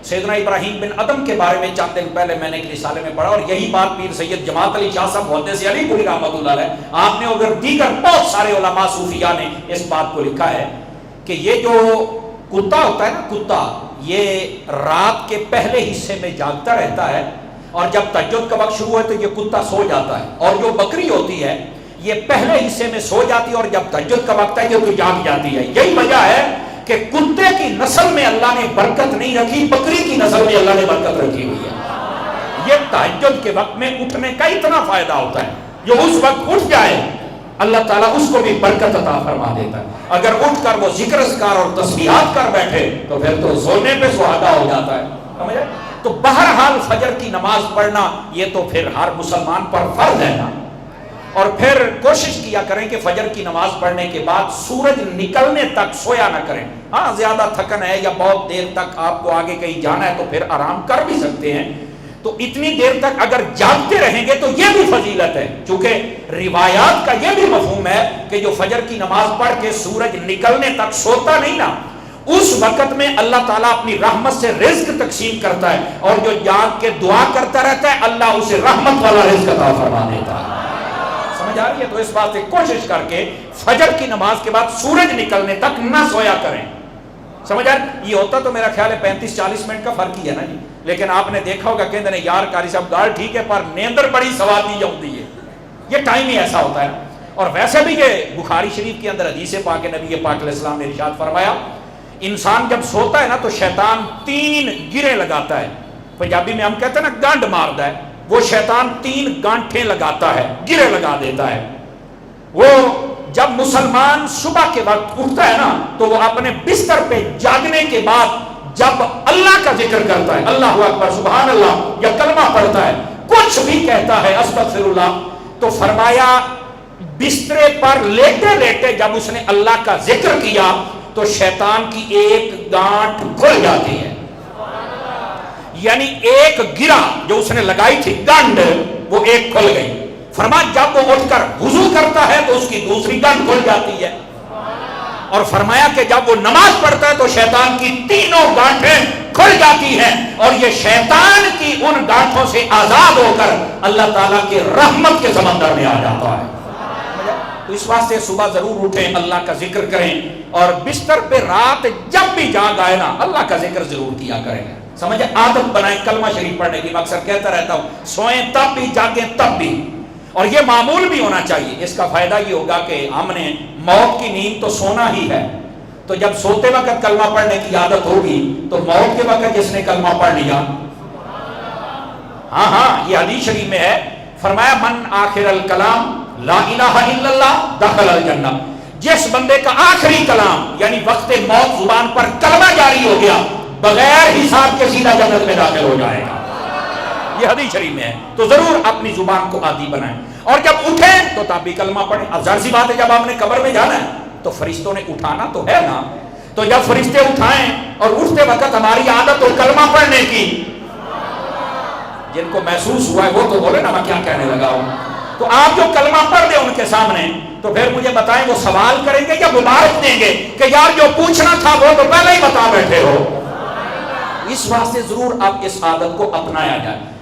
سیدنا ابراہیم بن ادم کے بارے میں چند دن پہلے میں نے ایک رسالے میں پڑھا، اور یہی بات پیر سید جماعت علی شاہ صاحب محدث علی پوری رحمۃ اللہ علیہ، آپ نے اگر دیگر بہت سارے علماء صوفیاء نے اس بات کو لکھا ہے کہ یہ جو کتا ہوتا ہے نا، کتا یہ رات کے پہلے حصے میں جاگتا رہتا ہے، اور جب تہجد کا وقت شروع ہے تو یہ کتا سو جاتا ہے، اور جو بکری ہوتی ہے یہ پہلے حصے میں سو جاتی ہے، اور جب تہجد کا وقت ہے یہ تو جاگ جاتی ہے۔ یہی وجہ ہے کہ کتے کی نسل میں اللہ نے برکت نہیں رکھی، بکری کی نسل میں اللہ نے برکت رکھی ہوئی ہے۔ یہ تہجد کے وقت میں اٹھنے کا اتنا فائدہ ہوتا ہے، جو اس وقت اٹھ جائے اللہ تعالیٰ اس کو بھی برکت عطا فرما دیتا ہے۔ اگر اٹھ کر وہ ذکر اذکار اور تسبیحات کر بیٹھے تو پھر تو سونے پہ سہاگا ہو جاتا ہے، سمجھے؟ تو بہرحال فجر کی نماز پڑھنا یہ تو پھر ہر مسلمان پر فرض ہے نا، اور پھر کوشش کیا کریں کہ فجر کی نماز پڑھنے کے بعد سورج نکلنے تک سویا نہ کریں۔ ہاں زیادہ تھکن ہے یا بہت دیر تک آپ کو آگے کہیں جانا ہے تو پھر آرام کر بھی سکتے ہیں، تو اتنی دیر تک اگر جاگتے رہیں گے تو یہ بھی فضیلت ہے، چونکہ روایات کا یہ بھی مفہوم ہے کہ جو فجر کی نماز پڑھ کے سورج نکلنے تک سوتا نہیں نا، اس وقت میں اللہ تعالیٰ اپنی رحمت سے رزق تقسیم کرتا ہے، اور جو جاگ کے دعا کرتا رہتا ہے اللہ اسے رحمت والا رزق عطا فرما دیتا ہے۔ سمجھ آ رہی ہے؟ تو اس بات سے کوشش کر کے فجر کی نماز کے بعد سورج نکلنے تک نہ سویا کریں، سمجھ آ رہی؟ یہ ہوتا تو میرا خیال ہے 35-40 منٹ کا فرق ہی ہے نا جی، لیکن آپ نے دیکھا ہوگا کہ یار قاری صاحب گال ٹھیک ہے پر نیندر بڑی سوادی جاتی ہے، یہ ٹائم ہی ایسا ہوتا ہے۔ اور ویسے بھی یہ بخاری شریف کے اندر حدیث پاک نبی پاک علیہ السلام نے ارشاد فرمایا، انسان جب سوتا ہے نا تو شیطان 3 گرے لگاتا ہے، پنجابی میں ہم کہتے ہیں نا گانڈ مارتا ہے، وہ شیطان 3 گانٹھیں لگاتا ہے، گرے لگا دیتا ہے۔ وہ جب مسلمان صبح کے وقت اٹھتا ہے نا تو وہ اپنے بستر پہ جاگنے کے بعد جب اللہ کا ذکر کرتا ہے، اللہ اکبر سبحان اللہ یا کلمہ پڑھتا ہے، کچھ بھی کہتا ہے استغفر اللہ، تو فرمایا بسترے پر لیٹے لیٹے جب اس نے اللہ کا ذکر کیا تو شیطان کی ایک گانٹھ کھل جاتی ہے، یعنی ایک گرا جو اس نے لگائی تھی گنڈ وہ ایک کھل گئی۔ فرمایا جب وہ اٹھ کر وضو کرتا ہے تو اس کی دوسری گنڈ کھل جاتی ہے، اور فرمایا کہ جب وہ نماز پڑھتا ہے تو شیطان کی 3 گانٹھیں کھل جاتی ہیں، اور یہ شیطان کی ان گانٹھوں سے آزاد ہو کر اللہ تعالیٰ کے رحمت کے سمندر میں آ جاتا ہے۔ تو اس واسطے صبح ضرور اٹھیں، اللہ کا ذکر کریں، اور بستر پہ رات جب بھی جاگ آئے نا اللہ کا ذکر ضرور کیا کریں، سمجھے؟ عادت بنائیں کلمہ شریف پڑھنے کی، میں اکثر کہتا رہتا ہوں سوئیں تب بھی جاگیں تب بھی، اور یہ معمول بھی ہونا چاہیے۔ اس کا فائدہ یہ ہوگا کہ ہم نے موت کی نیند تو سونا ہی ہے، تو جب سوتے وقت کلمہ پڑھنے کی عادت ہوگی تو موت کے وقت جس نے کلمہ پڑھ لیا، ہاں یہ حدیث شریف میں ہے، فرمایا من آخر الکلام لا الہ الا اللہ دخل الجنہ، جس بندے کا آخری کلام یعنی وقت موت زبان پر کلمہ جاری ہو گیا بغیر حساب کے سیدھا جنت میں داخل ہو جائے گا، یہ حدیث شریف میں ہے۔ تو ضرور اپنی زبان کو عادی بنائیں، اور جب اٹھیں تو تب بھی کلمہ پڑھیں۔ اب ظاہر سی بات ہے جب آپ نے قبر میں جانا ہے تو فرشتوں نے اٹھانا تو ہے نا، تو جب فرشتے اٹھائیں اور اٹھتے وقت ہماری عادت ہو کلمہ پڑھنے کی، جن کو محسوس ہوا ہے وہ تو بولے نا میں کیا کہنے لگا ہوں، تو آپ جو کلمہ پڑھ دیں ان کے سامنے تو پھر مجھے بتائیں وہ سوال کریں گے یا مبارک دیں گے کہ یار جو پوچھنا تھا وہ تو پہلے ہی بتا بیٹھے ہو؟ اس واسطے ضرور اب اس عادت کو اپنایا جائے۔